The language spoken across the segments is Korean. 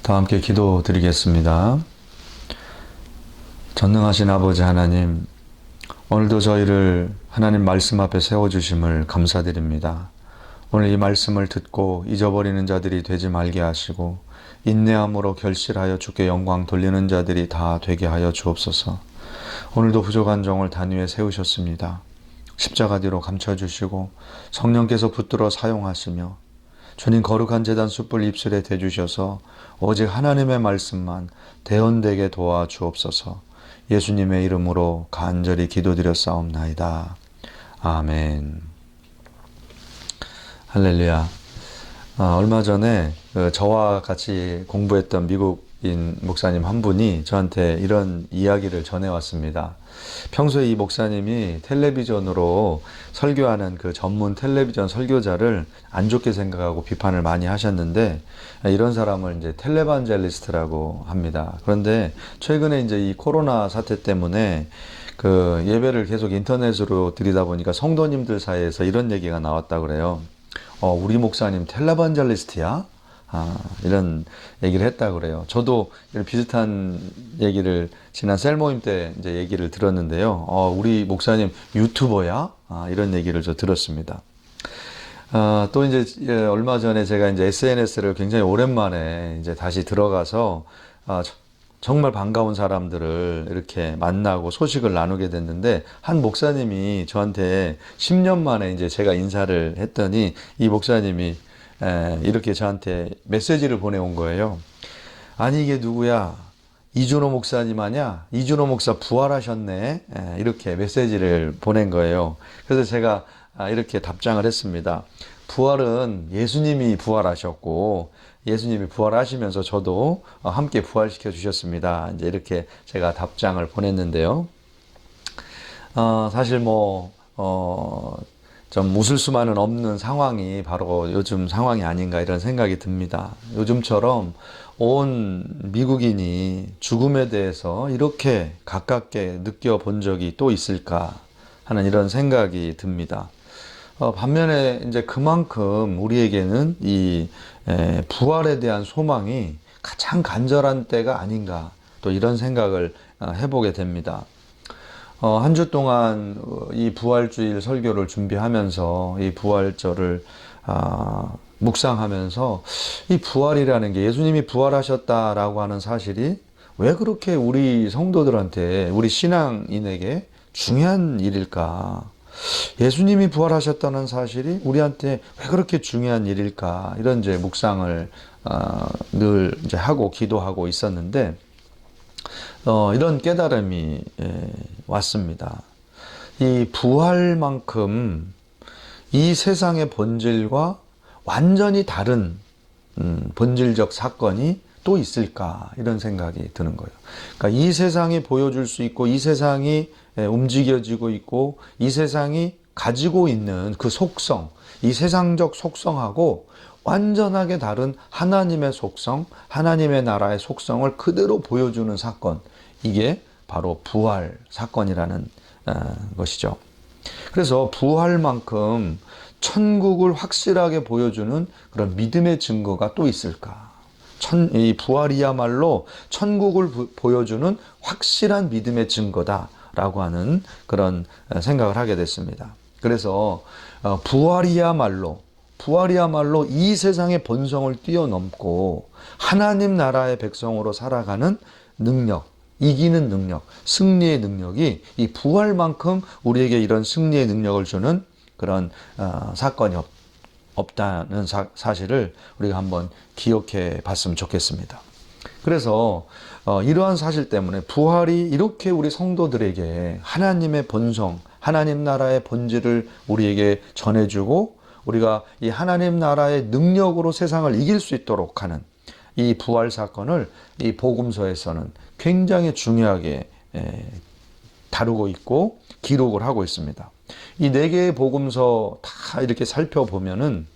다 함께 기도드리겠습니다. 전능하신 아버지 하나님, 오늘도 저희를 하나님 말씀 앞에 세워주심을 감사드립니다. 오늘 이 말씀을 듣고 잊어버리는 자들이 되지 말게 하시고 인내함으로 결실하여 주께 영광 돌리는 자들이 다 되게 하여 주옵소서. 오늘도 부족한 종을 단위에 세우셨습니다. 십자가 뒤로 감춰주시고 성령께서 붙들어 사용하시며 주님 거룩한 제단 숯불 입술에 대주셔서 오직 하나님의 말씀만 대언되게 도와주옵소서. 예수님의 이름으로 간절히 기도드렸사옵나이다. 아멘. 할렐루야. 얼마 전에 저와 같이 공부했던 미국인 목사님 한 분이 저한테 이런 이야기를 전해왔습니다. 평소에 이 목사님이 텔레비전으로 설교하는 그 전문 텔레비전 설교자를 안 좋게 생각하고 비판을 많이 하셨는데, 이런 사람을 이제 텔레반젤리스트라고 합니다. 그런데 최근에 이제 이 코로나 사태 때문에 그 예배를 계속 인터넷으로 드리다 보니까 성도님들 사이에서 이런 얘기가 나왔다 그래요. 우리 목사님 텔레반젤리스트야? 이런 얘기를 했다 그래요. 저도 이런 비슷한 얘기를 지난 셀 모임 때 이제 얘기를 들었는데요. 우리 목사님 유튜버야? 이런 얘기를 저 들었습니다. 또 이제 얼마 전에 제가 이제 SNS를 굉장히 오랜만에 이제 다시 들어가서 정말 반가운 사람들을 이렇게 만나고 소식을 나누게 됐는데, 한 목사님이 저한테 10년 만에 이제 제가 인사를 했더니 이 목사님이 이렇게 저한테 메시지를 보내온 거예요. 아니 이게 누구야? 이준호 목사님 아냐? 이준호 목사 부활하셨네. 이렇게 메시지를 보낸 거예요. 그래서 제가 이렇게 답장을 했습니다. 부활은 예수님이 부활하셨고 예수님이 부활하시면서 저도 함께 부활시켜 주셨습니다. 이제 이렇게 제가 답장을 보냈는데요. 사실 좀 웃을 수만은 없는 상황이 바로 요즘 상황이 아닌가 이런 생각이 듭니다. 요즘처럼 온 미국인이 죽음에 대해서 이렇게 가깝게 느껴본 적이 또 있을까 하는 이런 생각이 듭니다. 반면에 이제 그만큼 우리에게는 이 부활에 대한 소망이 가장 간절한 때가 아닌가, 또 이런 생각을 해보게 됩니다. 한 주 동안 이 부활주일 설교를 준비하면서 이 부활절을 묵상하면서 이 부활이라는 게, 예수님이 부활하셨다라고 하는 사실이 왜 그렇게 우리 성도들한테, 우리 신앙인에게 중요한 일일까? 예수님이 부활하셨다는 사실이 우리한테 왜 그렇게 중요한 일일까? 이런 이제 묵상을 늘 이제 하고 기도하고 있었는데, 이런 깨달음이 왔습니다. 이 부활만큼 이 세상의 본질과 완전히 다른 본질적 사건이 또 있을까, 이런 생각이 드는 거예요. 그러니까 이 세상이 보여줄 수 있고 이 세상이 움직여지고 있고 이 세상이 가지고 있는 그 속성, 이 세상적 속성하고 완전하게 다른 하나님의 속성, 하나님의 나라의 속성을 그대로 보여주는 사건, 이게 바로 부활 사건이라는 것이죠. 그래서 부활만큼 천국을 확실하게 보여주는 그런 믿음의 증거가 또 있을까? 이 부활이야말로 천국을 보여주는 확실한 믿음의 증거다라고 하는 그런 생각을 하게 됐습니다. 그래서 부활이야말로 이 세상의 본성을 뛰어넘고 하나님 나라의 백성으로 살아가는 능력, 이기는 능력, 승리의 능력이, 이 부활만큼 우리에게 이런 승리의 능력을 주는 그런 사건이 없다는 사실을 우리가 한번 기억해 봤으면 좋겠습니다. 그래서 이러한 사실 때문에 부활이 이렇게 우리 성도들에게 하나님의 본성, 하나님 나라의 본질을 우리에게 전해주고, 우리가 이 하나님 나라의 능력으로 세상을 이길 수 있도록 하는 이 부활 사건을 이 복음서에서는 굉장히 중요하게 다루고 있고 기록을 하고 있습니다. 이 네 개의 복음서 다 이렇게 살펴보면은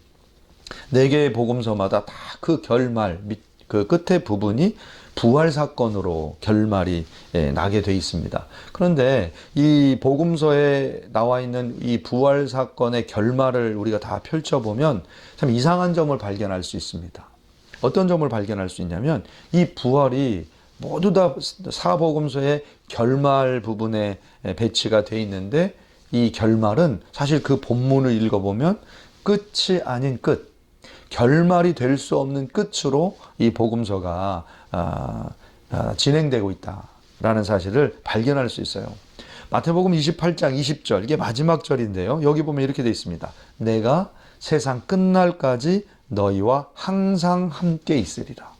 네 개의 복음서마다 다 그 결말, 그 끝에 부분이 부활 사건으로 결말이 나게 돼 있습니다. 그런데 이 복음서에 나와 있는 이 부활 사건의 결말을 우리가 다 펼쳐보면 참 이상한 점을 발견할 수 있습니다. 어떤 점을 발견할 수 있냐면 이 부활이 모두 다 사복음서의 결말 부분에 배치가 돼 있는데 이 결말은 사실 그 본문을 읽어보면 끝이 아닌 끝, 결말이 될 수 없는 끝으로 이 복음서가 진행되고 있다라는 사실을 발견할 수 있어요. 마태복음 28장 20절, 이게 마지막 절인데요. 여기 보면 이렇게 되어 있습니다. 내가 세상 끝날까지 너희와 항상 함께 있으리라.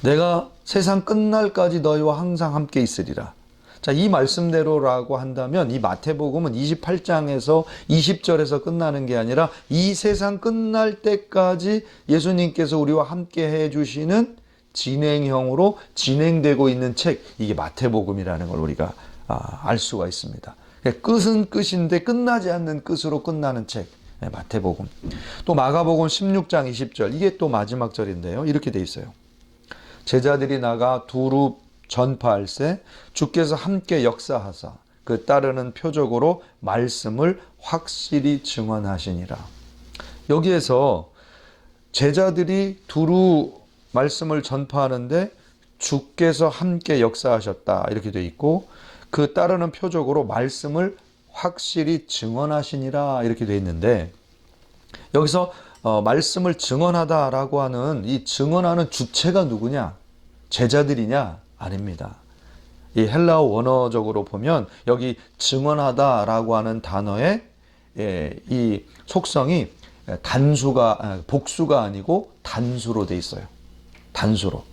내가 세상 끝날까지 너희와 항상 함께 있으리라. 자, 이 말씀대로라고 한다면 이 마태복음은 28장에서 20절에서 끝나는 게 아니라 이 세상 끝날 때까지 예수님께서 우리와 함께 해주시는 진행형으로 진행되고 있는 책, 이게 마태복음이라는 걸 우리가 알 수가 있습니다. 끝은 끝인데 끝나지 않는 끝으로 끝나는 책, 마태복음. 또 마가복음 16장 20절, 이게 또 마지막 절인데요. 이렇게 돼 있어요. 제자들이 나가 두루 전파할세 주께서 함께 역사하사 그 따르는 표적으로 말씀을 확실히 증언하시니라. 여기에서 제자들이 두루 말씀을 전파하는데 주께서 함께 역사하셨다 이렇게 돼 있고, 그 따르는 표적으로 말씀을 확실히 증언하시니라 이렇게 돼 있는데, 여기서 말씀을 증언하다라고 하는 이 증언하는 주체가 누구냐? 제자들이냐? 아닙니다. 이 헬라어 원어적으로 보면 여기 증언하다라고 하는 단어의 이 속성이 복수가 아니고 단수로 돼 있어요. 단수로.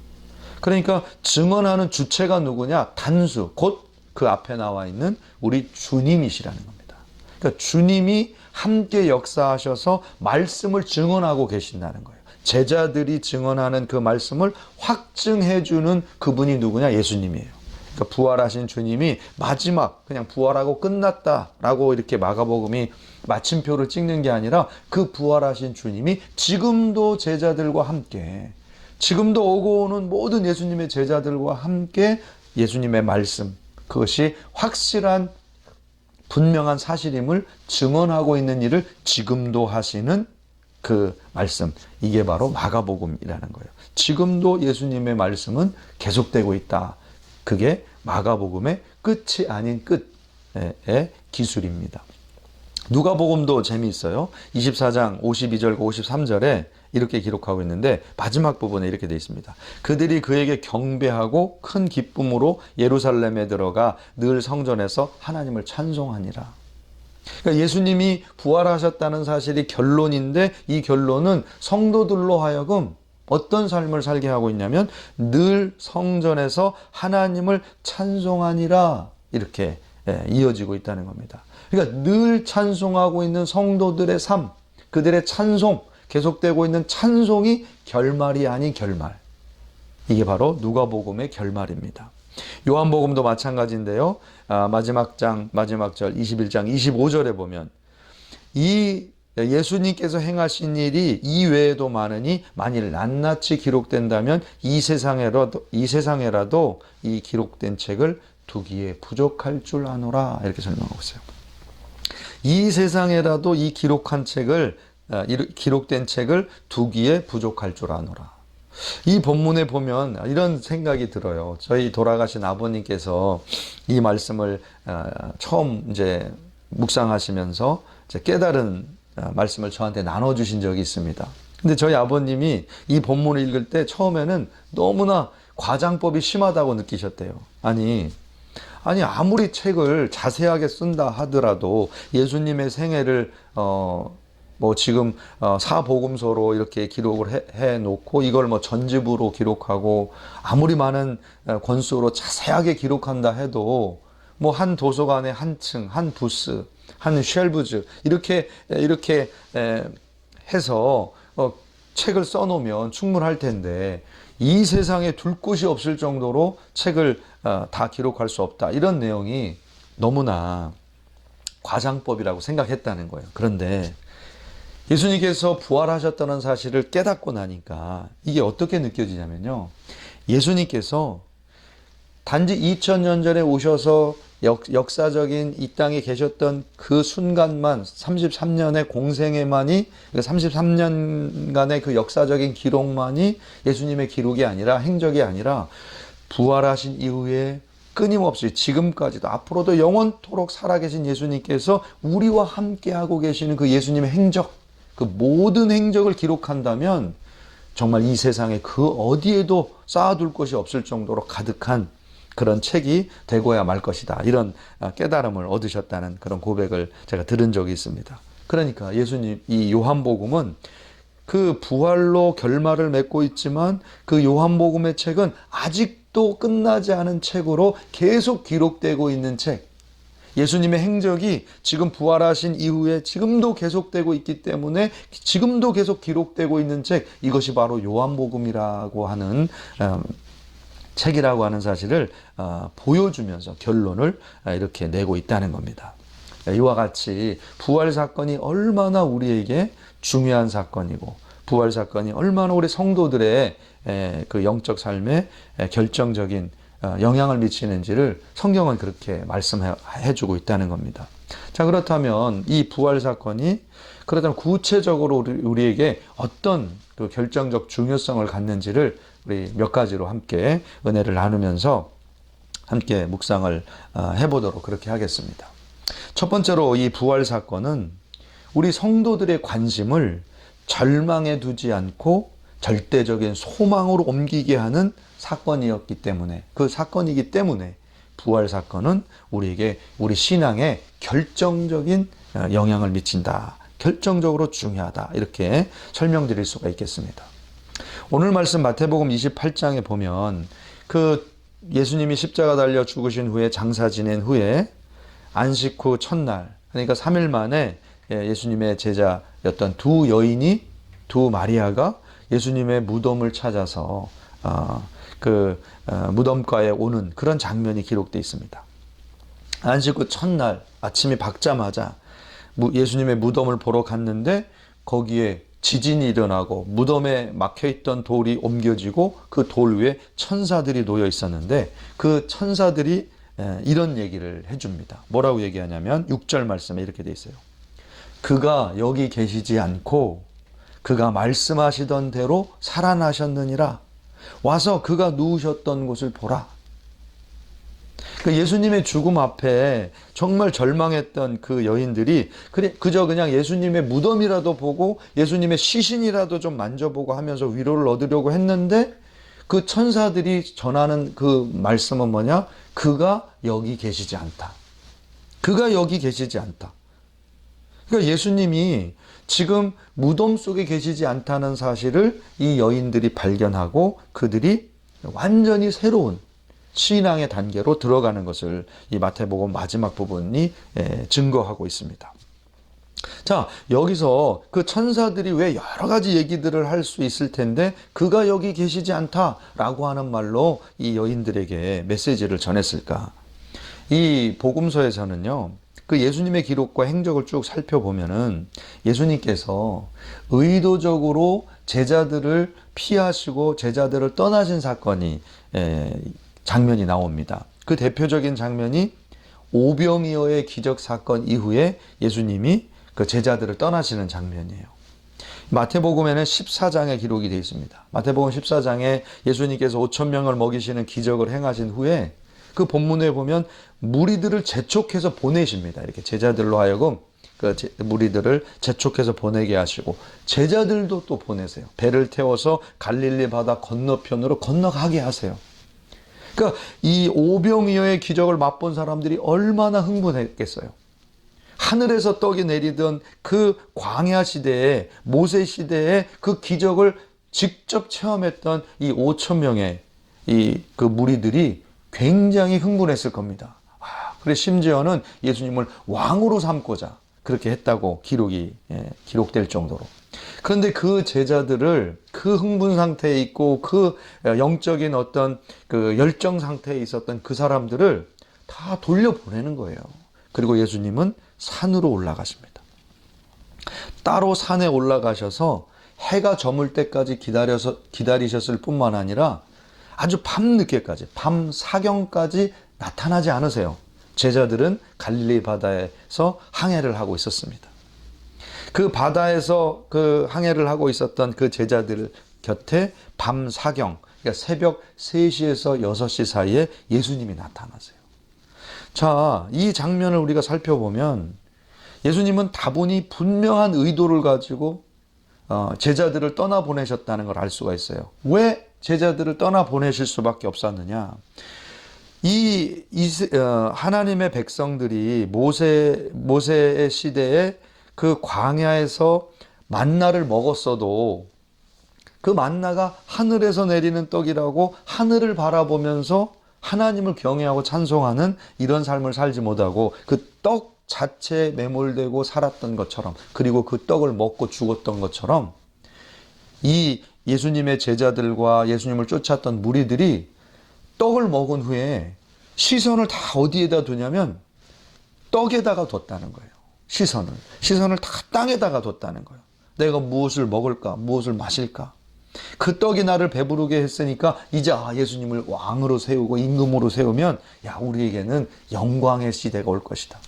그러니까 증언하는 주체가 누구냐? 단수, 곧 그 앞에 나와 있는 우리 주님이시라는 겁니다. 그러니까 주님이 함께 역사하셔서 말씀을 증언하고 계신다는 거예요. 제자들이 증언하는 그 말씀을 확증해 주는 그분이 누구냐? 예수님이에요. 그러니까 부활하신 주님이 마지막 그냥 부활하고 끝났다라고 이렇게 마가복음이 마침표를 찍는 게 아니라 그 부활하신 주님이 지금도 제자들과 함께, 지금도 오고 오는 모든 예수님의 제자들과 함께 예수님의 말씀, 그것이 확실한 분명한 사실임을 증언하고 있는 일을 지금도 하시는 그 말씀, 이게 바로 마가복음이라는 거예요. 지금도 예수님의 말씀은 계속되고 있다. 그게 마가복음의 끝이 아닌 끝의 기술입니다. 누가복음도 재미있어요. 24장 52절과 53절에 이렇게 기록하고 있는데 마지막 부분에 이렇게 되어 있습니다. 그들이 그에게 경배하고 큰 기쁨으로 예루살렘에 들어가 늘 성전에서 하나님을 찬송하니라. 그러니까 예수님이 부활하셨다는 사실이 결론인데, 이 결론은 성도들로 하여금 어떤 삶을 살게 하고 있냐면 늘 성전에서 하나님을 찬송하니라, 이렇게 이어지고 있다는 겁니다. 그러니까 늘 찬송하고 있는 성도들의 삶, 그들의 찬송, 계속되고 있는 찬송이 결말이 아닌 결말. 이게 바로 누가복음의 결말입니다. 요한복음도 마찬가지인데요. 마지막 절 21장 25절에 보면 이 예수님께서 행하신 일이 이외에도 많으니 만일 낱낱이 기록된다면 이 세상에라도 이 기록된 책을 두기에 부족할 줄 아노라, 이렇게 설명하고 있어요. 이 세상에라도 이 기록된 책을 두기에 부족할 줄 아노라. 이 본문에 보면 이런 생각이 들어요. 저희 돌아가신 아버님께서 이 말씀을 처음 이제 묵상하시면서 깨달은 말씀을 저한테 나눠주신 적이 있습니다. 근데 저희 아버님이 이 본문을 읽을 때 처음에는 너무나 과장법이 심하다고 느끼셨대요. 아니 아무리 책을 자세하게 쓴다 하더라도 예수님의 생애를 지금 사복음서로 이렇게 기록을 해 놓고 이걸 전집으로 기록하고 아무리 많은 권수로 자세하게 기록한다 해도 한 도서관에 한 층, 한 부스, 한 쉘브즈 이렇게 해서 책을 써놓으면 충분할 텐데, 이 세상에 둘 곳이 없을 정도로 책을 다 기록할 수 없다, 이런 내용이 너무나 과장법이라고 생각했다는 거예요. 그런데 예수님께서 부활하셨다는 사실을 깨닫고 나니까 이게 어떻게 느껴지냐면요, 예수님께서 단지 2000년 전에 오셔서 역사적인 이 땅에 계셨던 그 순간만 33년의 공생애만이 33년간의 그 역사적인 기록만이 예수님의 기록이 아니라 행적이 아니라 부활하신 이후에 끊임없이 지금까지도 앞으로도 영원토록 살아계신 예수님께서 우리와 함께하고 계시는 그 예수님의 행적, 그 모든 행적을 기록한다면 정말 이 세상에 그 어디에도 쌓아둘 것이 없을 정도로 가득한 그런 책이 되고야 말 것이다. 이런 깨달음을 얻으셨다는 그런 고백을 제가 들은 적이 있습니다. 그러니까 예수님, 이 요한복음은 그 부활로 결말을 맺고 있지만 그 요한복음의 책은 아직도 끝나지 않은 책으로 계속 기록되고 있는 책. 예수님의 행적이 지금 부활하신 이후에 지금도 계속되고 있기 때문에 지금도 계속 기록되고 있는 책, 이것이 바로 요한복음이라고 하는 책이라고 하는 사실을 보여주면서 결론을 이렇게 내고 있다는 겁니다. 이와 같이 부활 사건이 얼마나 우리에게 중요한 사건이고 부활 사건이 얼마나 우리 성도들의 그 영적 삶에 결정적인 영향을 미치는지를 성경은 그렇게 말씀해 주고 있다는 겁니다. 자, 그렇다면 이 부활 사건이 그렇다면 구체적으로 우리에게 어떤 그 결정적 중요성을 갖는지를 우리 몇 가지로 함께 은혜를 나누면서 함께 묵상을 해보도록 그렇게 하겠습니다. 첫 번째로 이 부활 사건은 우리 성도들의 관심을 절망에 두지 않고 절대적인 소망으로 옮기게 하는 사건이었기 때문에, 그 사건이기 때문에 부활 사건은 우리에게 우리 신앙에 결정적인 영향을 미친다. 결정적으로 중요하다. 이렇게 설명드릴 수가 있겠습니다. 오늘 말씀 마태복음 28장에 보면 그 예수님이 십자가 달려 죽으신 후에 장사 지낸 후에 안식 후 첫날, 그러니까 3일 만에 예수님의 제자였던 두 마리아가 예수님의 무덤을 찾아서 무덤가에 오는 그런 장면이 기록되어 있습니다. 안식 후 첫날 아침이 밝자마자 예수님의 무덤을 보러 갔는데 거기에 지진이 일어나고 무덤에 막혀있던 돌이 옮겨지고 그 돌 위에 천사들이 놓여 있었는데 그 천사들이 이런 얘기를 해줍니다. 뭐라고 얘기하냐면 6절 말씀에 이렇게 돼 있어요. 그가 여기 계시지 않고 그가 말씀하시던 대로 살아나셨느니라. 와서 그가 누우셨던 곳을 보라. 예수님의 죽음 앞에 정말 절망했던 그 여인들이 그저 그냥 예수님의 무덤이라도 보고 예수님의 시신이라도 좀 만져보고 하면서 위로를 얻으려고 했는데 그 천사들이 전하는 그 말씀은 뭐냐? 그가 여기 계시지 않다. 그가 여기 계시지 않다. 그러니까 예수님이 지금 무덤 속에 계시지 않다는 사실을 이 여인들이 발견하고 그들이 완전히 새로운 신앙의 단계로 들어가는 것을 이 마태복음 마지막 부분이 증거하고 있습니다. 자, 여기서 그 천사들이 왜 여러 가지 얘기들을 할 수 있을 텐데 그가 여기 계시지 않다라고 하는 말로 이 여인들에게 메시지를 전했을까? 이 복음서에서는요, 그 예수님의 기록과 행적을 쭉 살펴보면은 예수님께서 의도적으로 제자들을 피하시고 제자들을 떠나신 사건이 장면이 나옵니다. 그 대표적인 장면이 오병이어의 기적 사건 이후에 예수님이 그 제자들을 떠나시는 장면이에요. 마태복음에는 14장에 기록이 되어 있습니다. 마태복음 14장에 예수님께서 5,000명을 먹이시는 기적을 행하신 후에 그 본문에 보면 무리들을 재촉해서 보내십니다. 이렇게 제자들로 하여금 그 무리들을 재촉해서 보내게 하시고 제자들도 또 보내세요. 배를 태워서 갈릴리 바다 건너편으로 건너가게 하세요. 그러니까 이 오병이어의 기적을 맛본 사람들이 얼마나 흥분했겠어요. 하늘에서 떡이 내리던 그 광야 시대에 모세 시대에 그 기적을 직접 체험했던 이 5,000명의 그 무리들이 굉장히 흥분했을 겁니다. 그래 심지어는 예수님을 왕으로 삼고자 그렇게 했다고 기록될 정도로. 그런데 그 제자들을 그 흥분 상태에 있고 그 영적인 어떤 그 열정 상태에 있었던 그 사람들을 다 돌려보내는 거예요. 그리고 예수님은 산으로 올라가십니다. 따로 산에 올라가셔서 해가 저물 때까지 기다리셨을 뿐만 아니라 아주 밤늦게까지, 밤 사경까지 나타나지 않으세요. 제자들은 갈릴리 바다에서 항해를 하고 있었습니다. 그 바다에서 그 항해를 하고 있었던 그 제자들 곁에 밤 사경, 그러니까 새벽 3시에서 6시 사이에 예수님이 나타나세요. 자, 이 장면을 우리가 살펴보면 예수님은 다분히 분명한 의도를 가지고 제자들을 떠나보내셨다는 걸 알 수가 있어요. 왜 제자들을 떠나보내실 수밖에 없었느냐? 하나님의 백성들이 모세의 시대에 그 광야에서 만나를 먹었어도 그 만나가 하늘에서 내리는 떡이라고 하늘을 바라보면서 하나님을 경외하고 찬송하는 이런 삶을 살지 못하고 그 떡 자체에 매몰되고 살았던 것처럼, 그리고 그 떡을 먹고 죽었던 것처럼, 이 예수님의 제자들과 예수님을 쫓았던 무리들이 떡을 먹은 후에 시선을 다 어디에다 두냐면 떡에다가 뒀다는 거예요. 시선을 다 땅에다가 뒀다는 거예요. 내가 무엇을 먹을까, 무엇을 마실까. 그 떡이 나를 배부르게 했으니까 이제 예수님을 왕으로 세우고 임금으로 세우면 우리에게는 영광의 시대가 올 것이다.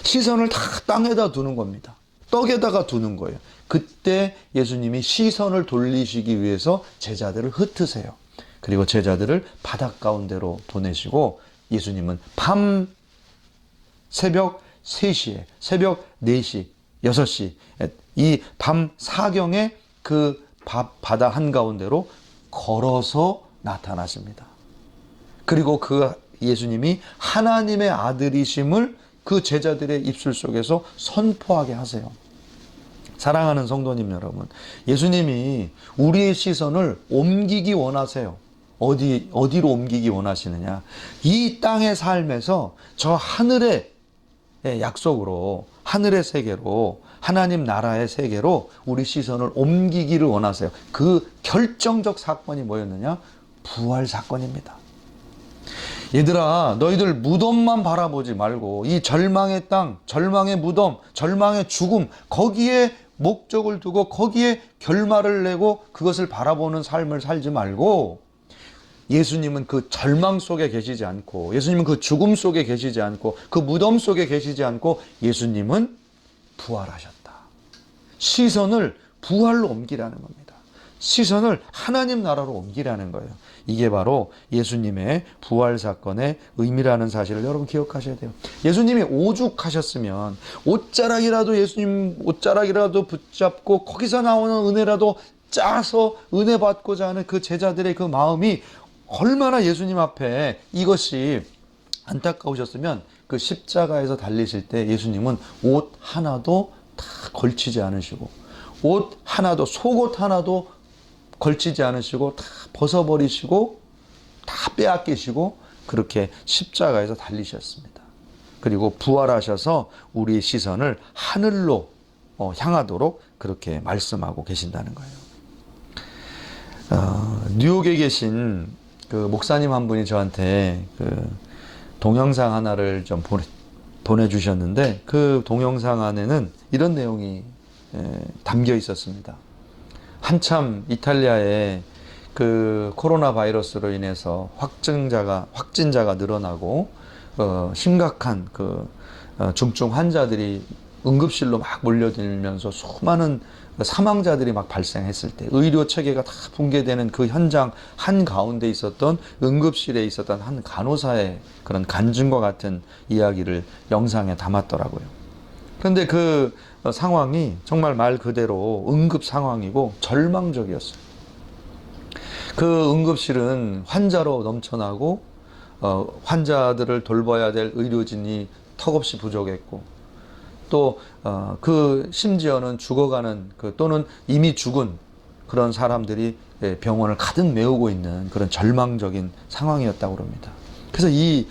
시선을 다 땅에다 두는 겁니다. 떡에다가 두는 거예요. 그때 예수님이 시선을 돌리시기 위해서 제자들을 흩으세요. 그리고 제자들을 바닷 가운데로 보내시고 예수님은 새벽 3시에, 새벽 4시, 6시, 이 밤 사경에 그 바다 한가운데로 걸어서 나타나십니다. 그리고 그 예수님이 하나님의 아들이심을 그 제자들의 입술 속에서 선포하게 하세요. 사랑하는 성도님 여러분, 예수님이 우리의 시선을 옮기기 원하세요. 어디로 옮기기 원하시느냐? 이 땅의 삶에서 저 하늘의 약속으로, 하늘의 세계로, 하나님 나라의 세계로 우리 시선을 옮기기를 원하세요. 그 결정적 사건이 뭐였느냐? 부활 사건입니다. 얘들아, 너희들 무덤만 바라보지 말고 이 절망의 땅, 절망의 무덤, 절망의 죽음, 거기에 목적을 두고 거기에 결말을 내고 그것을 바라보는 삶을 살지 말고, 예수님은 그 절망 속에 계시지 않고, 예수님은 그 죽음 속에 계시지 않고, 그 무덤 속에 계시지 않고, 예수님은 부활하셨다. 시선을 부활로 옮기라는 겁니다. 시선을 하나님 나라로 옮기라는 거예요. 이게 바로 예수님의 부활 사건의 의미라는 사실을 여러분 기억하셔야 돼요. 예수님이 오죽하셨으면 예수님 옷자락이라도 붙잡고 거기서 나오는 은혜라도 짜서 은혜 받고자 하는 그 제자들의 그 마음이 얼마나 예수님 앞에 이것이 안타까우셨으면, 그 십자가에서 달리실 때 예수님은 옷 하나도 다 걸치지 않으시고, 옷 하나도, 속옷 하나도 걸치지 않으시고 다 벗어버리시고 다 빼앗기시고 그렇게 십자가에서 달리셨습니다. 그리고 부활하셔서 우리의 시선을 하늘로 향하도록 그렇게 말씀하고 계신다는 거예요. 뉴욕에 계신 그 목사님 한 분이 저한테 그 동영상 하나를 좀 보내주셨는데, 그 동영상 안에는 이런 내용이 담겨 있었습니다. 한참 이탈리아에 그 코로나 바이러스로 인해서 확진자가 늘어나고 심각한 중증 환자들이 응급실로 막 몰려들면서 수많은 사망자들이 막 발생했을 때, 의료 체계가 다 붕괴되는 그 현장 한가운데 있었던 응급실에 있었던 한 간호사의 그런 간증과 같은 이야기를 영상에 담았더라고요. 그런데 그 상황이 정말 말 그대로 응급 상황이고 절망적이었어요. 그 응급실은 환자로 넘쳐나고 환자들을 돌봐야 될 의료진이 턱없이 부족했고, 또 심지어는 죽어가는 또는 이미 죽은 그런 사람들이 병원을 가득 메우고 있는 그런 절망적인 상황이었다고 합니다. 그래서 이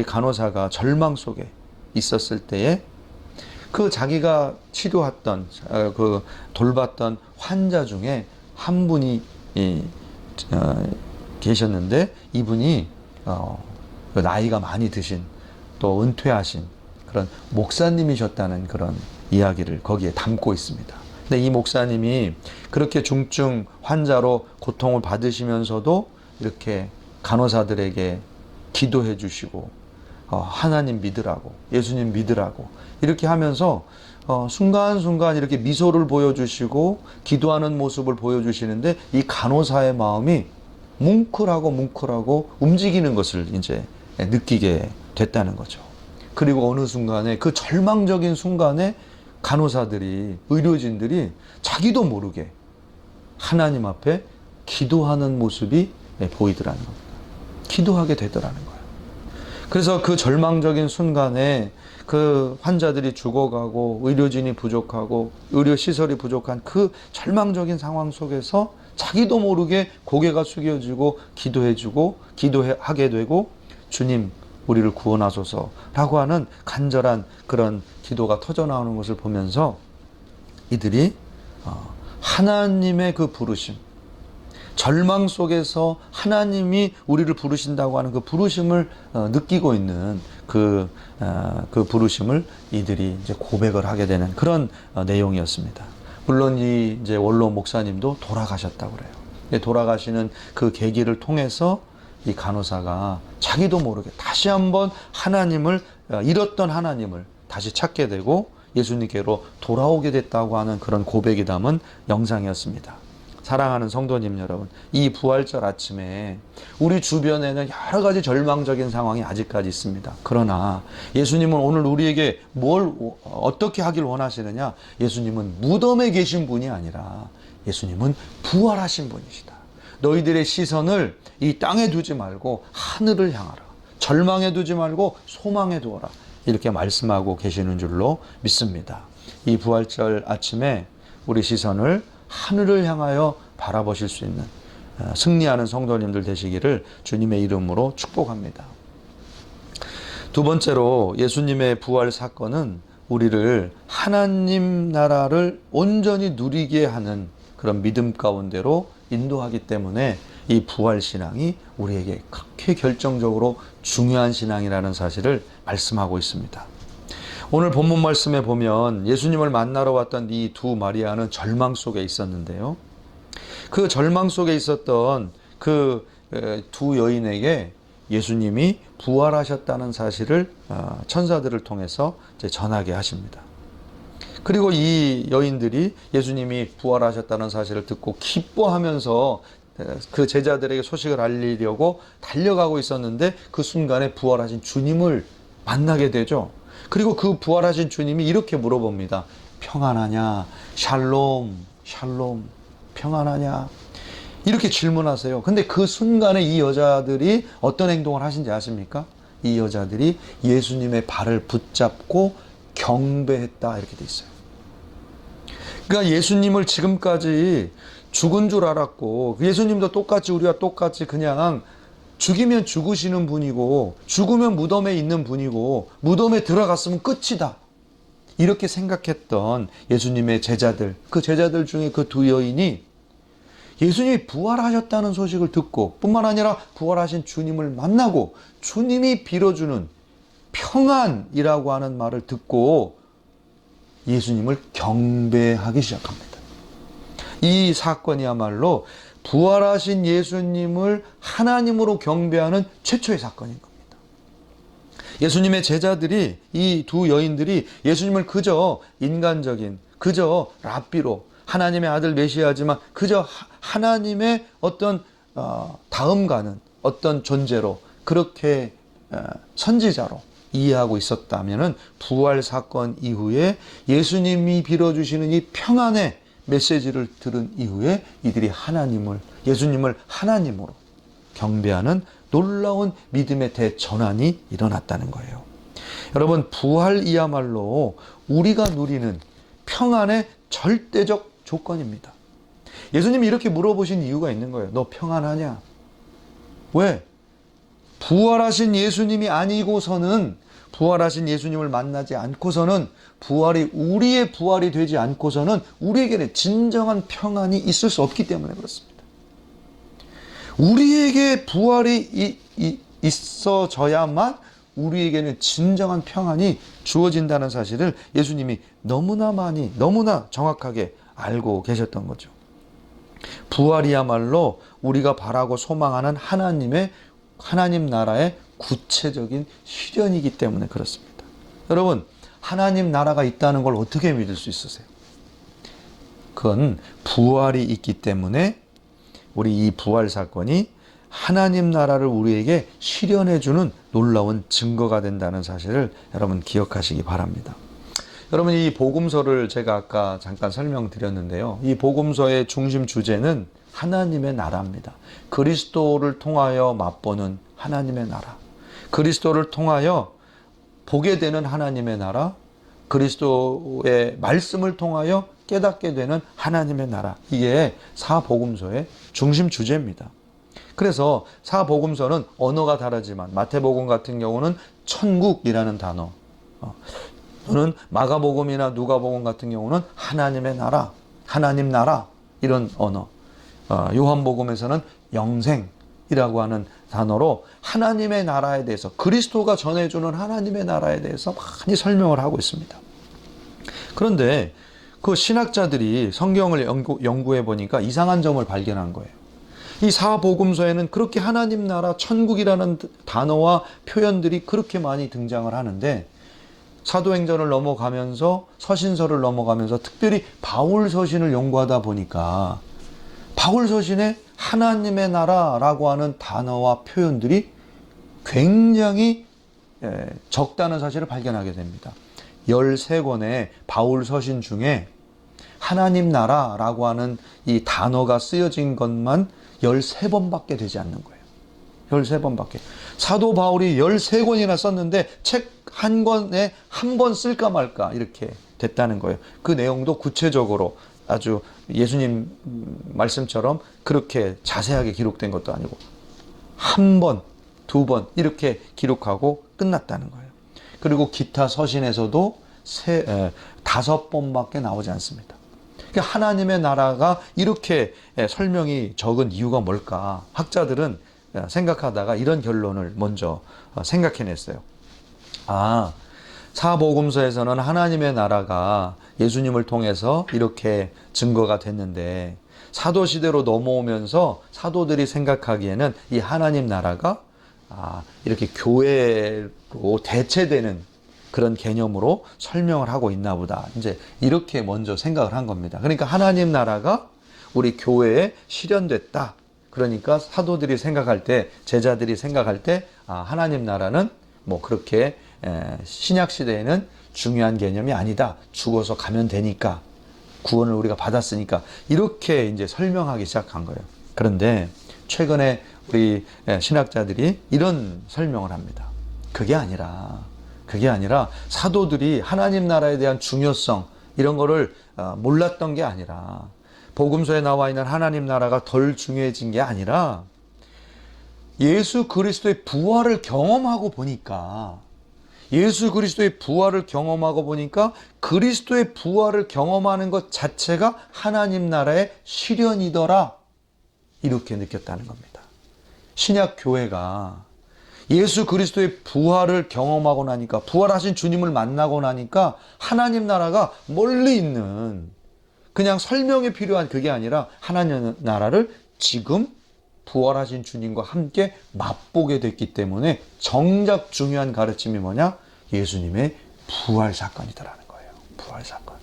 간호사가 절망 속에 있었을 때에 그 자기가 치료했던 돌봤던 환자 중에 한 분이 계셨는데, 이분이 나이가 많이 드신, 또 은퇴하신 그런 목사님이셨다는 그런 이야기를 거기에 담고 있습니다. 근데 이 목사님이 그렇게 중증 환자로 고통을 받으시면서도 이렇게 간호사들에게 기도해 주시고 하나님 믿으라고, 예수님 믿으라고 이렇게 하면서 순간순간 이렇게 미소를 보여주시고 기도하는 모습을 보여주시는데 이 간호사의 마음이 뭉클하고 움직이는 것을 이제 느끼게 됐다는 거죠. 그리고 어느 순간에 그 절망적인 순간에 간호사들이, 의료진들이 자기도 모르게 하나님 앞에 기도하는 모습이 보이더라는 겁니다. 기도하게 되더라는 거예요. 그래서 그 절망적인 순간에 그 환자들이 죽어가고 의료진이 부족하고 의료시설이 부족한 그 절망적인 상황 속에서 자기도 모르게 고개가 숙여지고 기도하게 되고 주님 우리를 구원하소서라고 하는 간절한 그런 기도가 터져나오는 것을 보면서 이들이 하나님의 그 부르심, 절망 속에서 하나님이 우리를 부르신다고 하는 그 부르심을 느끼고 있는 그 부르심을 이들이 이제 고백을 하게 되는 그런 내용이었습니다. 물론 이 이제 원로 목사님도 돌아가셨다고 그래요. 돌아가시는 그 계기를 통해서 이 간호사가 자기도 모르게 다시 한번 잃었던 하나님을 다시 찾게 되고 예수님께로 돌아오게 됐다고 하는 그런 고백이 담은 영상이었습니다. 사랑하는 성도님 여러분, 이 부활절 아침에 우리 주변에는 여러 가지 절망적인 상황이 아직까지 있습니다. 그러나 예수님은 오늘 우리에게 어떻게 하길 원하시느냐? 예수님은 무덤에 계신 분이 아니라 예수님은 부활하신 분이시다. 너희들의 시선을 이 땅에 두지 말고 하늘을 향하라. 절망에 두지 말고 소망에 두어라. 이렇게 말씀하고 계시는 줄로 믿습니다. 이 부활절 아침에 우리 시선을 하늘을 향하여 바라보실 수 있는 승리하는 성도님들 되시기를 주님의 이름으로 축복합니다. 두 번째로 예수님의 부활 사건은 우리를 하나님 나라를 온전히 누리게 하는 그런 믿음 가운데로 인도하기 때문에 이 부활 신앙이 우리에게 그렇게 결정적으로 중요한 신앙이라는 사실을 말씀하고 있습니다. 오늘 본문 말씀에 보면 예수님을 만나러 왔던 이 두 마리아는 절망 속에 있었는데요. 그 절망 속에 있었던 그 두 여인에게 예수님이 부활하셨다는 사실을 천사들을 통해서 이제 전하게 하십니다. 그리고 이 여인들이 예수님이 부활하셨다는 사실을 듣고 기뻐하면서 그 제자들에게 소식을 알리려고 달려가고 있었는데 그 순간에 부활하신 주님을 만나게 되죠. 그리고 그 부활하신 주님이 이렇게 물어봅니다. 평안하냐? 샬롬, 샬롬, 평안하냐? 이렇게 질문하세요. 근데 그 순간에 이 여자들이 어떤 행동을 하신지 아십니까? 이 여자들이 예수님의 발을 붙잡고 경배했다 이렇게 돼 있어요. 그러니까 예수님을 지금까지 죽은 줄 알았고 예수님도 똑같이 우리와 똑같이 그냥 죽이면 죽으시는 분이고 죽으면 무덤에 있는 분이고 무덤에 들어갔으면 끝이다. 이렇게 생각했던 예수님의 제자들, 그 제자들 중에 그 두 여인이 예수님이 부활하셨다는 소식을 듣고 뿐만 아니라 부활하신 주님을 만나고 주님이 빌어주는 평안이라고 하는 말을 듣고 예수님을 경배하기 시작합니다. 이 사건이야말로 부활하신 예수님을 하나님으로 경배하는 최초의 사건인 겁니다. 예수님의 제자들이, 이 두 여인들이 예수님을 그저 인간적인, 그저 랍비로, 하나님의 아들 메시아지만 그저 하나님의 어떤 다음 가는 어떤 존재로, 그렇게 선지자로 이해하고 있었다면은 부활 사건 이후에 예수님이 빌어주시는 이 평안의 메시지를 들은 이후에 이들이 예수님을 하나님으로 경배하는 놀라운 믿음의 대전환이 일어났다는 거예요. 여러분, 부활이야말로 우리가 누리는 평안의 절대적 조건입니다. 예수님이 이렇게 물어보신 이유가 있는 거예요. 너 평안하냐? 왜? 부활하신 예수님이 아니고서는, 부활하신 예수님을 만나지 않고서는, 우리의 부활이 되지 않고서는 우리에게는 진정한 평안이 있을 수 없기 때문에 그렇습니다. 우리에게 부활이 있어져야만 우리에게는 진정한 평안이 주어진다는 사실을 예수님이 너무나 정확하게 알고 계셨던 거죠. 부활이야말로 우리가 바라고 소망하는 하나님 나라의 구체적인 실현이기 때문에 그렇습니다. 여러분, 하나님 나라가 있다는 걸 어떻게 믿을 수 있으세요? 그건 부활이 있기 때문에 우리 이 부활 사건이 하나님 나라를 우리에게 실현해주는 놀라운 증거가 된다는 사실을 여러분 기억하시기 바랍니다. 여러분, 이 복음서를 제가 아까 잠깐 설명드렸는데요. 이 복음서의 중심 주제는 하나님의 나라입니다. 그리스도를 통하여 맛보는 하나님의 나라. 그리스도를 통하여 보게 되는 하나님의 나라. 그리스도의 말씀을 통하여 깨닫게 되는 하나님의 나라. 이게 사복음서의 중심 주제입니다. 그래서 사복음서는 언어가 다르지만 마태복음 같은 경우는 천국이라는 단어, 또는 마가복음이나 누가복음 같은 경우는 하나님의 나라, 하나님 나라 이런 언어, 요한복음에서는 영생이라고 하는 단어로 하나님의 나라에 대해서, 그리스도가 전해주는 하나님의 나라에 대해서 많이 설명을 하고 있습니다. 그런데 그 신학자들이 성경을 연구해 보니까 이상한 점을 발견한 거예요. 이 사복음서에는 그렇게 하나님 나라, 천국이라는 단어와 표현들이 그렇게 많이 등장을 하는데, 사도행전을 넘어가면서 서신서를 넘어가면서 특별히 바울 서신을 연구하다 보니까 바울 서신에 하나님의 나라라고 하는 단어와 표현들이 굉장히 적다는 사실을 발견하게 됩니다. 13권의 바울 서신 중에 하나님 나라라고 하는 이 단어가 쓰여진 것만 13번밖에 되지 않는 거예요. 13번밖에. 사도 바울이 13권이나 썼는데 책 한 권에 한 번 쓸까 말까 이렇게 됐다는 거예요. 그 내용도 구체적으로 아주 예수님 말씀처럼 그렇게 자세하게 기록된 것도 아니고 한 번, 두 번 이렇게 기록하고 끝났다는 거예요. 그리고 기타 서신에서도 5번밖에 나오지 않습니다. 그러니까 하나님의 나라가 이렇게 설명이 적은 이유가 뭘까? 학자들은 생각하다가 이런 결론을 먼저 생각해냈어요. 사복음서에서는 하나님의 나라가 예수님을 통해서 이렇게 증거가 됐는데, 사도시대로 넘어오면서 사도들이 생각하기에는 이 하나님 나라가 이렇게 교회로 대체되는 그런 개념으로 설명을 하고 있나 보다. 이제 이렇게 먼저 생각을 한 겁니다. 그러니까 하나님 나라가 우리 교회에 실현됐다. 그러니까 사도들이 생각할 때, 제자들이 생각할 때, 하나님 나라는 뭐 그렇게 신약 시대에는 중요한 개념이 아니다. 죽어서 가면 되니까, 구원을 우리가 받았으니까, 이렇게 이제 설명하기 시작한 거예요. 그런데 최근에 우리 신학자들이 이런 설명을 합니다. 그게 아니라 사도들이 하나님 나라에 대한 중요성 이런 거를 몰랐던 게 아니라, 복음서에 나와 있는 하나님 나라가 덜 중요해진 게 아니라, 예수 그리스도의 부활을 경험하고 보니까 그리스도의 부활을 경험하는 것 자체가 하나님 나라의 실현이더라, 이렇게 느꼈다는 겁니다. 신약 교회가 예수 그리스도의 부활을 경험하고 나니까, 부활하신 주님을 만나고 나니까 하나님 나라가 멀리 있는, 그냥 설명이 필요한 그게 아니라 하나님 나라를 지금 부활하신 주님과 함께 맛보게 됐기 때문에 정작 중요한 가르침이 뭐냐? 예수님의 부활 사건이더라는 거예요. 부활 사건.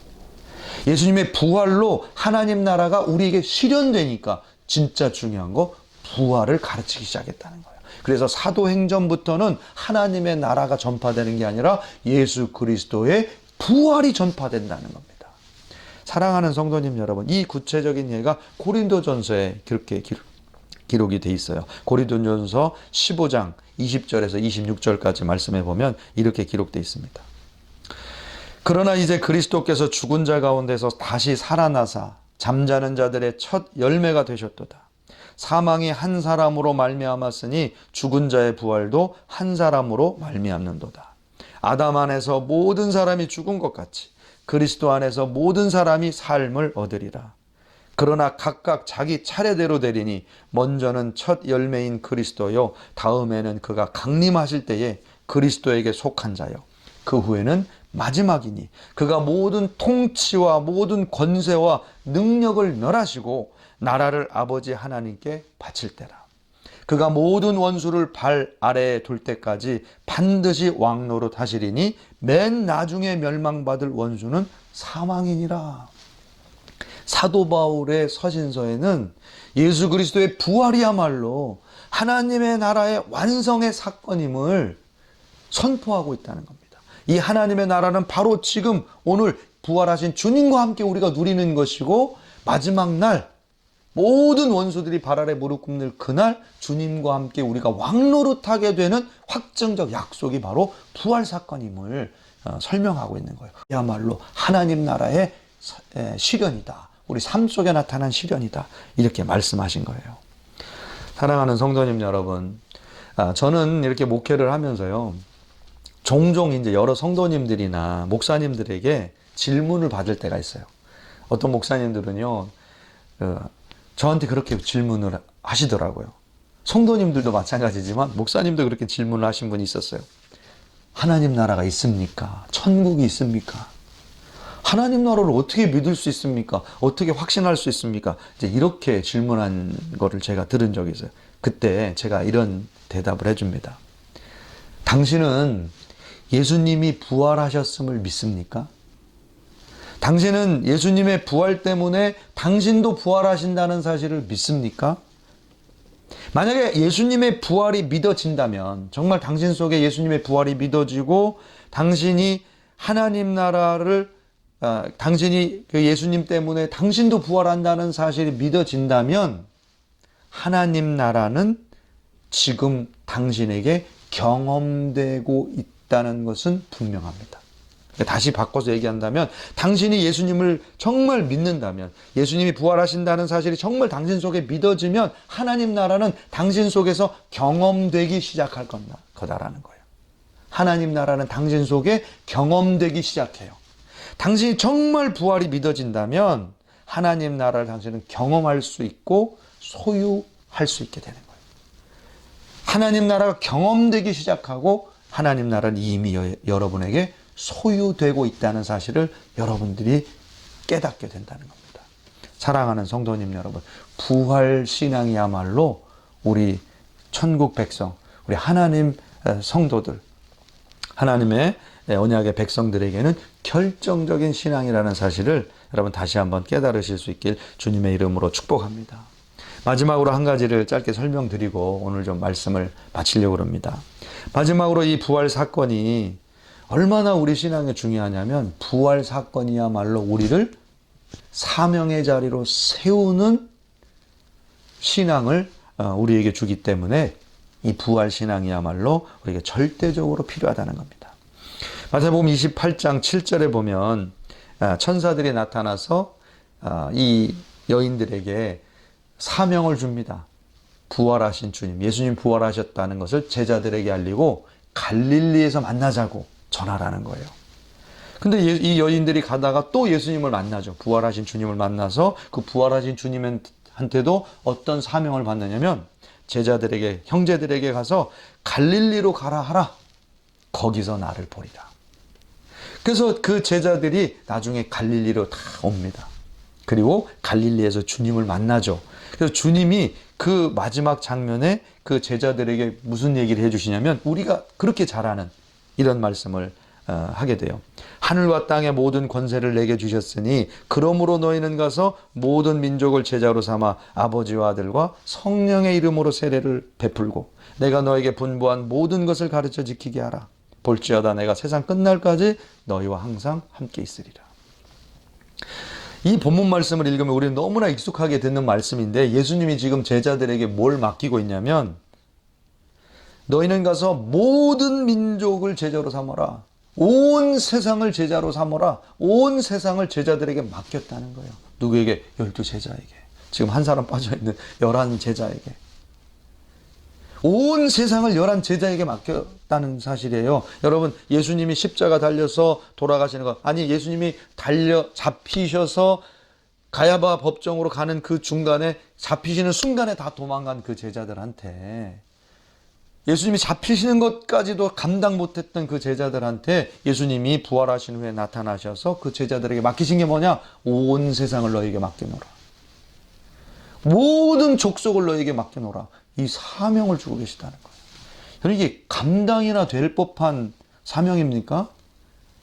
예수님의 부활로 하나님 나라가 우리에게 실현되니까 진짜 중요한 거, 부활을 가르치기 시작했다는 거예요. 그래서 사도행전부터는 하나님의 나라가 전파되는 게 아니라 예수 그리스도의 부활이 전파된다는 겁니다. 사랑하는 성도님 여러분, 이 구체적인 예가 고린도전서에 그렇게 기록이 돼 있어요. 고린도전서 15장 20절에서 26절까지 말씀해 보면 이렇게 기록되어 있습니다. 그러나 이제 그리스도께서 죽은 자 가운데서 다시 살아나사 잠자는 자들의 첫 열매가 되셨도다. 사망이 한 사람으로 말미암았으니 죽은 자의 부활도 한 사람으로 말미암는도다. 아담 안에서 모든 사람이 죽은 것 같이 그리스도 안에서 모든 사람이 삶을 얻으리라. 그러나 각각 자기 차례대로 되리니 먼저는 첫 열매인 그리스도요, 다음에는 그가 강림하실 때에 그리스도에게 속한 자요, 그 후에는 마지막이니 그가 모든 통치와 모든 권세와 능력을 멸하시고 나라를 아버지 하나님께 바칠 때라. 그가 모든 원수를 발 아래에 둘 때까지 반드시 왕노릇 하시리니 맨 나중에 멸망받을 원수는 사망이니라. 사도 바울의 서신서에는 예수 그리스도의 부활이야말로 하나님의 나라의 완성의 사건임을 선포하고 있다는 겁니다. 이 하나님의 나라는 바로 지금 오늘 부활하신 주님과 함께 우리가 누리는 것이고, 마지막 날 모든 원수들이 발 아래 무릎 꿇는 그날 주님과 함께 우리가 왕노릇하게 되는 확정적 약속이 바로 부활 사건임을 설명하고 있는 거예요. 그야말로 하나님 나라의 실현이다. 우리 삶 속에 나타난 실현이다. 이렇게 말씀하신 거예요. 사랑하는 성도님 여러분, 저는 이렇게 목회를 하면서요, 종종 이제 여러 성도님들이나 목사님들에게 질문을 받을 때가 있어요. 어떤 목사님들은요, 저한테 그렇게 질문을 하시더라고요. 성도님들도 마찬가지지만 목사님도 그렇게 질문을 하신 분이 있었어요. 하나님 나라가 있습니까? 천국이 있습니까? 하나님 나라를 어떻게 믿을 수 있습니까? 어떻게 확신할 수 있습니까? 이제 이렇게 질문한 거를 제가 들은 적이 있어요. 그때 제가 이런 대답을 해줍니다. 당신은 예수님이 부활하셨음을 믿습니까? 당신은 예수님의 부활 때문에 당신도 부활하신다는 사실을 믿습니까? 만약에 예수님의 부활이 믿어진다면, 정말 당신 속에 예수님의 부활이 믿어지고 당신이 하나님 나라를 당신이 그 예수님 때문에 당신도 부활한다는 사실이 믿어진다면, 하나님 나라는 지금 당신에게 경험되고 있다는 것은 분명합니다. 다시 바꿔서 얘기한다면, 당신이 예수님을 정말 믿는다면, 예수님이 부활하신다는 사실이 정말 당신 속에 믿어지면 하나님 나라는 당신 속에서 경험되기 시작할 거다라는 거예요. 하나님 나라는 당신 속에 경험되기 시작해요. 당신이 정말 부활이 믿어진다면 하나님 나라를 당신은 경험할 수 있고 소유할 수 있게 되는 거예요. 하나님 나라가 경험되기 시작하고 하나님 나라는 이미 여러분에게 소유되고 있다는 사실을 여러분들이 깨닫게 된다는 겁니다. 사랑하는 성도님 여러분, 부활 신앙이야말로 우리 천국 백성, 우리 하나님 성도들, 하나님의 언약의 백성들에게는 결정적인 신앙이라는 사실을 여러분 다시 한번 깨달으실 수 있길 주님의 이름으로 축복합니다. 마지막으로 한 가지를 짧게 설명드리고 오늘 좀 말씀을 마치려고 합니다. 마지막으로 이 부활 사건이 얼마나 우리 신앙에 중요하냐면, 부활 사건이야말로 우리를 사명의 자리로 세우는 신앙을 우리에게 주기 때문에 이 부활 신앙이야말로 우리에게 절대적으로 필요하다는 겁니다. 마태복음 28장 7절에 보면 천사들이 나타나서 이 여인들에게 사명을 줍니다. 부활하신 주님, 예수님 부활하셨다는 것을 제자들에게 알리고 갈릴리에서 만나자고 전하라는 거예요. 근데 이 여인들이 가다가 또 예수님을 만나죠. 부활하신 주님을 만나서 그 부활하신 주님한테도 어떤 사명을 받느냐면, 제자들에게, 형제들에게 가서 갈릴리로 가라 하라. 거기서 나를 보리라. 그래서 그 제자들이 나중에 갈릴리로 다 옵니다. 그리고 갈릴리에서 주님을 만나죠. 그래서 주님이 그 마지막 장면에 그 제자들에게 무슨 얘기를 해주시냐면, 우리가 그렇게 잘 아는 이런 말씀을 하게 돼요. 하늘과 땅의 모든 권세를 내게 주셨으니 그러므로 너희는 가서 모든 민족을 제자로 삼아 아버지와 아들과 성령의 이름으로 세례를 베풀고 내가 너에게 분부한 모든 것을 가르쳐 지키게 하라. 볼지어다 내가 세상 끝날까지 너희와 항상 함께 있으리라. 이 본문 말씀을 읽으면 우리는 너무나 익숙하게 듣는 말씀인데, 예수님이 지금 제자들에게 뭘 맡기고 있냐면, 너희는 가서 모든 민족을 제자로 삼아라. 온 세상을 제자로 삼아라. 온 세상을 제자들에게 맡겼다는 거예요. 누구에게? 12제자에게. 지금 한 사람 빠져있는 11제자에게. 온 세상을 11제자에게 맡겼다는 사실이에요. 여러분, 예수님이 십자가 달려서 돌아가시는 것, 아니 예수님이 잡히셔서 가야바 법정으로 가는 그 중간에, 잡히시는 순간에 다 도망간 그 제자들한테, 예수님이 잡히시는 것까지도 감당 못했던 그 제자들한테 예수님이 부활하신 후에 나타나셔서 그 제자들에게 맡기신 게 뭐냐? 온 세상을 너에게 맡겨놓으라. 모든 족속을 너에게 맡겨놓으라. 이 사명을 주고 계시다는 거예요. 여러분, 이게 감당이나 될 법한 사명입니까?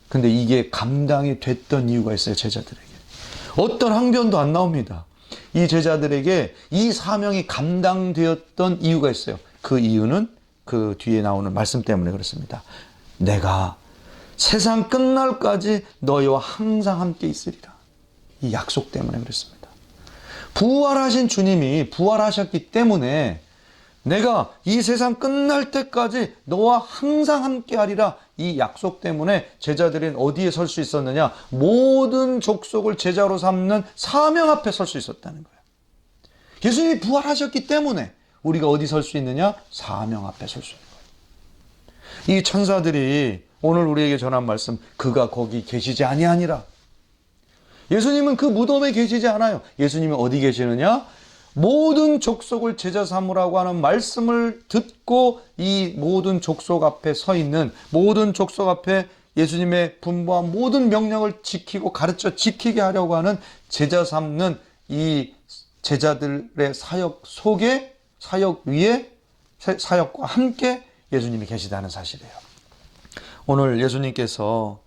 근데 이게 감당이 됐던 이유가 있어요, 제자들에게. 어떤 항변도 안 나옵니다. 이 제자들에게 이 사명이 감당되었던 이유가 있어요. 그 이유는 그 뒤에 나오는 말씀 때문에 그렇습니다. 내가 세상 끝날까지 너희와 항상 함께 있으리라. 이 약속 때문에 그렇습니다. 부활하신 주님이 부활하셨기 때문에 내가 이 세상 끝날 때까지 너와 항상 함께 하리라. 이 약속 때문에 제자들은 어디에 설 수 있었느냐? 모든 족속을 제자로 삼는 사명 앞에 설 수 있었다는 거예요. 예수님이 부활하셨기 때문에 우리가 어디 설 수 있느냐? 사명 앞에 설 수 있는 거예요. 이 천사들이 오늘 우리에게 전한 말씀, 그가 거기 계시지 아니하니라. 예수님은 그 무덤에 계시지 않아요. 예수님이 어디 계시느냐? 모든 족속을 제자 삼으라고 하는 말씀을 듣고 이 모든 족속 앞에 서 있는, 모든 족속 앞에 예수님의 분부한 모든 명령을 지키고 가르쳐 지키게 하려고 하는 제자 삼는 이 제자들의 사역 속에, 사역 위에, 사역과 함께 예수님이 계시다는 사실이에요. 오늘 예수님께서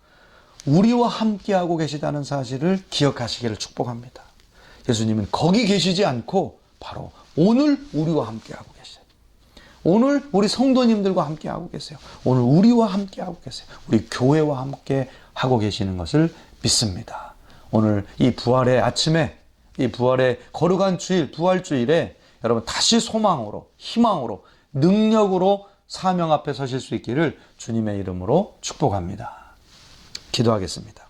우리와 함께하고 계시다는 사실을 기억하시기를 축복합니다. 예수님은 거기 계시지 않고 바로 오늘 우리와 함께하고 계세요. 오늘 우리 성도님들과 함께하고 계세요. 오늘 우리와 함께하고 계세요. 우리 교회와 함께하고 계시는 것을 믿습니다. 오늘 이 부활의 아침에, 이 부활의 거룩한 주일, 부활주일에 여러분 다시 소망으로, 희망으로, 능력으로 사명 앞에 서실 수 있기를 주님의 이름으로 축복합니다. 기도하겠습니다.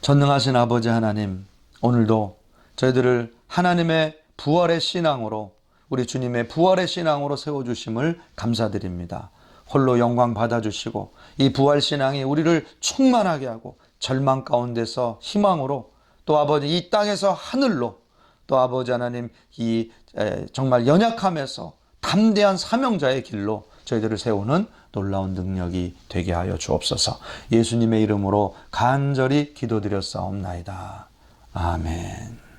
전능하신 아버지 하나님, 오늘도 저희들을 하나님의 부활의 신앙으로, 우리 주님의 부활의 신앙으로 세워주심을 감사드립니다. 홀로 영광 받아주시고 이 부활 신앙이 우리를 충만하게 하고 절망 가운데서 희망으로, 또 아버지 이 땅에서 하늘로, 또 아버지 하나님 이 정말 연약함에서 담대한 사명자의 길로 저희들을 세우는 놀라운 능력이 되게 하여 주옵소서. 예수님의 이름으로 간절히 기도드렸사옵나이다. 아멘.